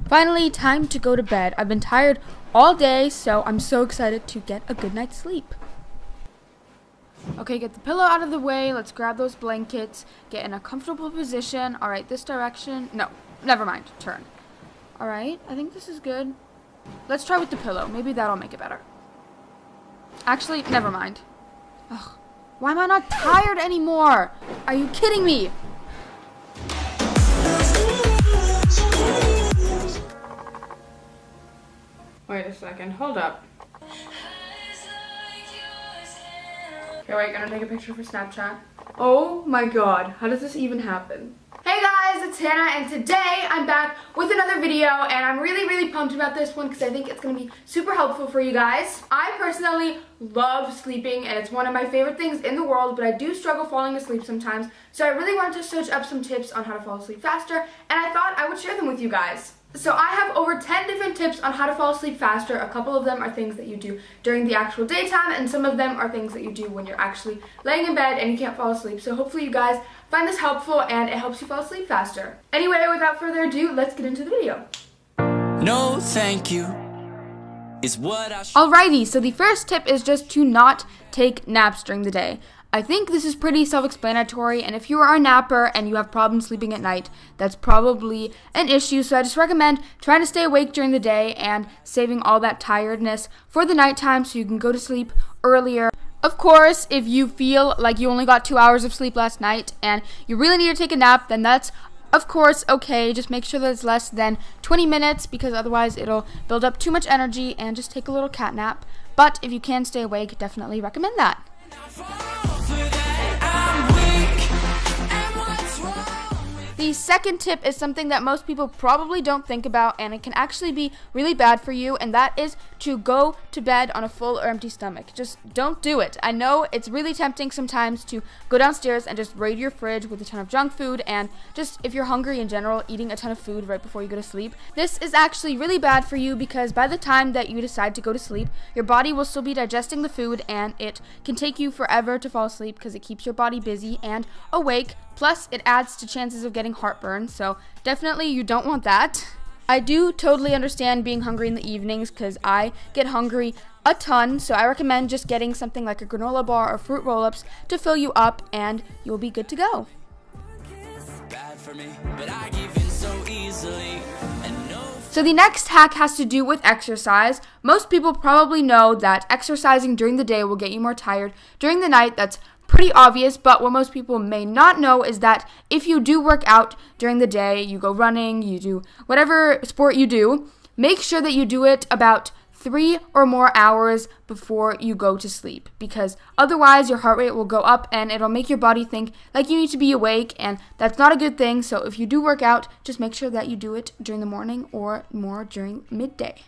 Finally, time to go to bed. I've been tired all day, so I'm so excited to get a good night's sleep. Okay, get the pillow out of the way. Let's grab those blankets. Get in a comfortable position. All right, this direction. No, never mind. Turn. All right, I think this is good. Let's try with the pillow. Maybe that'll make it better. Actually, never mind. Ugh, why am I not tired anymore? Are you kidding me? Wait a second. Hold up. Okay, wait, gonna take a picture for Snapchat. Oh my god, how does this even happen? Hey guys, it's Hannah, and today I'm back with another video, and I'm really pumped about this one because I think it's gonna be super helpful for you guys. I personally love sleeping, and it's one of my favorite things in the world, but I do struggle falling asleep sometimes, so I really wanted to search up some tips on how to fall asleep faster, and I thought I would share them with you guys. So I have over 10 different tips on how to fall asleep faster. A couple of them are things that you do during the actual daytime, and some of them are things that you do when you're actually laying in bed and you can't fall asleep. So hopefully you guys find this helpful and it helps you fall asleep faster. Anyway, without further ado, let's get into the video. No, thank you. Alrighty, so the first tip is just to not take naps during the day. I think this is pretty self-explanatory, and if you are a napper and you have problems sleeping at night, that's probably an issue, so I just recommend trying to stay awake during the day and saving all that tiredness for the nighttime so you can go to sleep earlier. Of course, if you feel like you only got 2 hours of sleep last night and you really need to take a nap, then that's of course okay. Just make sure that it's less than 20 minutes because otherwise it'll build up too much energy, and just take a little cat nap. But if you can stay awake, definitely recommend that. The second tip is something that most people probably don't think about, and it can actually be really bad for you, and that is to go to bed on a full or empty stomach. Just don't do it. I know it's really tempting sometimes to go downstairs and just raid your fridge with a ton of junk food, and just if you're hungry in general, eating a ton of food right before you go to sleep. This is actually really bad for you because by the time that you decide to go to sleep, your body will still be digesting the food, and it can take you forever to fall asleep because it keeps your body busy and awake. Plus, it adds to chances of getting heartburn, so definitely you don't want that. I do totally understand being hungry in the evenings because I get hungry a ton, so I recommend just getting something like a granola bar or fruit roll-ups to fill you up, and you'll be good to go. So the next hack has to do with exercise. Most people probably know that exercising during the day will get you more tired during the night. That's pretty obvious, but what most people may not know is that if you do work out during the day, you go running, you do whatever sport you do, make sure that you do it about 3 or more hours before you go to sleep, because otherwise your heart rate will go up and it'll make your body think like you need to be awake, and that's not a good thing. So if you do work out, just make sure that you do it during the morning or more during midday.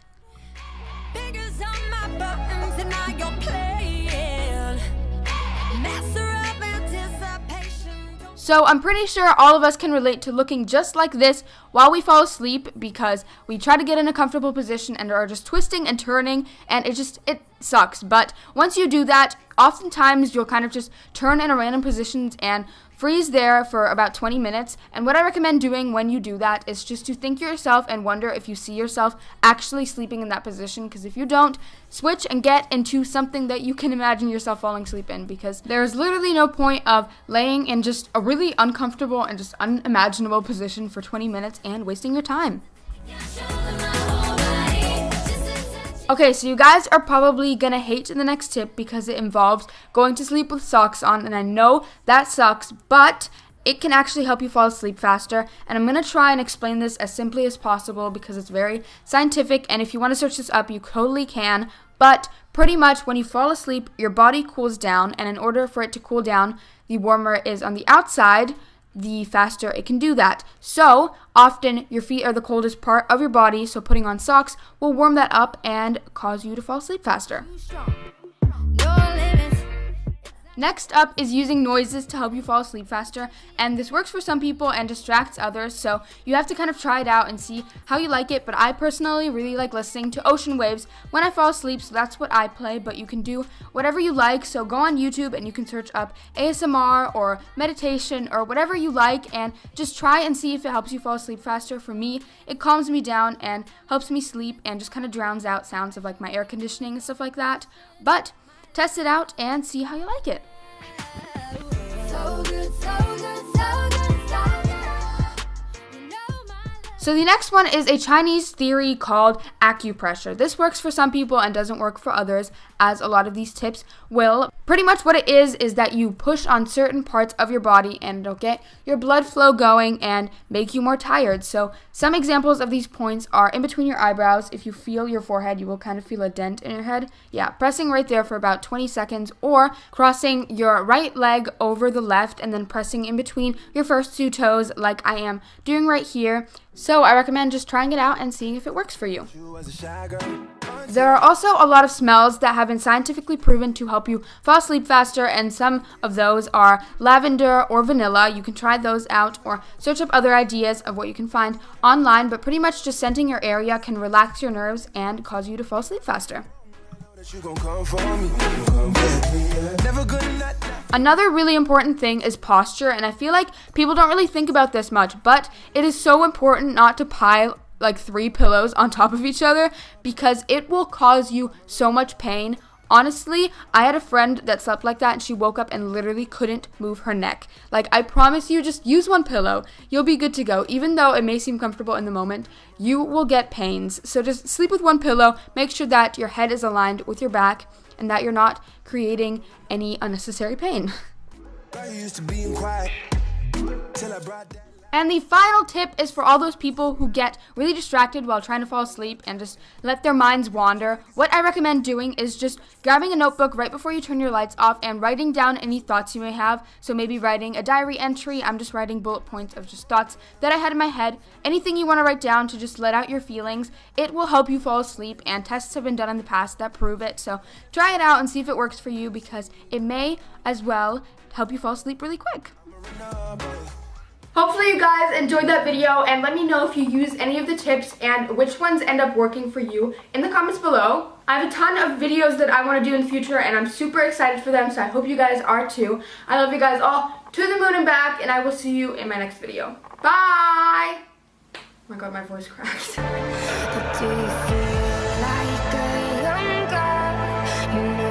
So I'm pretty sure all of us can relate to looking just like this while we fall asleep, because we try to get in a comfortable position and are just twisting and turning, and it sucks. But once you do that, oftentimes you'll kind of just turn in a random positions and freeze there for about 20 minutes. And what I recommend doing when you do that is just to think yourself and wonder if you see yourself actually sleeping in that position, because if you don't, switch and get into something that you can imagine yourself falling asleep in, because there's literally no point of laying in just a really uncomfortable and just unimaginable position for 20 minutes and wasting your time. Okay, so you guys are probably gonna hate the next tip because it involves going to sleep with socks on, and I know that sucks, but it can actually help you fall asleep faster, and I'm gonna try and explain this as simply as possible because it's very scientific, and if you want to search this up, you totally can. But pretty much when you fall asleep, your body cools down, and in order for it to cool down, the warmer it is on the outside, the faster it can do that. So often your feet are the coldest part of your body, so putting on socks will warm that up and cause you to fall asleep faster. Next up is using noises to help you fall asleep faster, and this works for some people and distracts others, so you have to kind of try it out and see how you like it, but I personally really like listening to ocean waves when I fall asleep, so that's what I play, but you can do whatever you like, so go on YouTube and you can search up ASMR or meditation or whatever you like, and just try and see if it helps you fall asleep faster. For me, it calms me down and helps me sleep and just kind of drowns out sounds of like my air conditioning and stuff like that, but test it out and see how you like it. So the next one is a Chinese theory called acupressure. This works for some people and doesn't work for others, as a lot of these tips will. Pretty much what it is that you push on certain parts of your body and it'll get your blood flow going and make you more tired. So some examples of these points are in between your eyebrows. If you feel your forehead, you will kind of feel a dent in your head. Yeah, pressing right there for about 20 seconds, or crossing your right leg over the left and then pressing in between your first two toes like I am doing right here. So I recommend just trying it out and seeing if it works for you. There are also a lot of smells that have been scientifically proven to help you fall asleep faster, and some of those are lavender or vanilla. You can try those out or search up other ideas of what you can find online, but pretty much just scenting your area can relax your nerves and cause you to fall asleep faster. Another really important thing is posture, and I feel like people don't really think about this much, but it is so important not to pile like 3 pillows on top of each other, because it will cause you so much pain. Honestly, I had a friend that slept like that and she woke up and literally couldn't move her neck. Like, I promise you, just use one pillow. You'll be good to go. Even though it may seem comfortable in the moment, you will get pains. So just sleep with one pillow. Make sure that your head is aligned with your back and that you're not creating any unnecessary pain. And the final tip is for all those people who get really distracted while trying to fall asleep and just let their minds wander. What I recommend doing is just grabbing a notebook right before you turn your lights off and writing down any thoughts you may have. So maybe writing a diary entry. I'm just writing bullet points of just thoughts that I had in my head. Anything you want to write down to just let out your feelings. It will help you fall asleep, and tests have been done in the past that prove it. So try it out and see if it works for you, because it may as well help you fall asleep really quick. Hopefully you guys enjoyed that video, and let me know if you use any of the tips and which ones end up working for you in the comments below. I have a ton of videos that I want to do in the future, and I'm super excited for them, so I hope you guys are too. I love you guys all to the moon and back, and I will see you in my next video. Bye! Oh my god, my voice cracked. Do you feel like a young girl? You know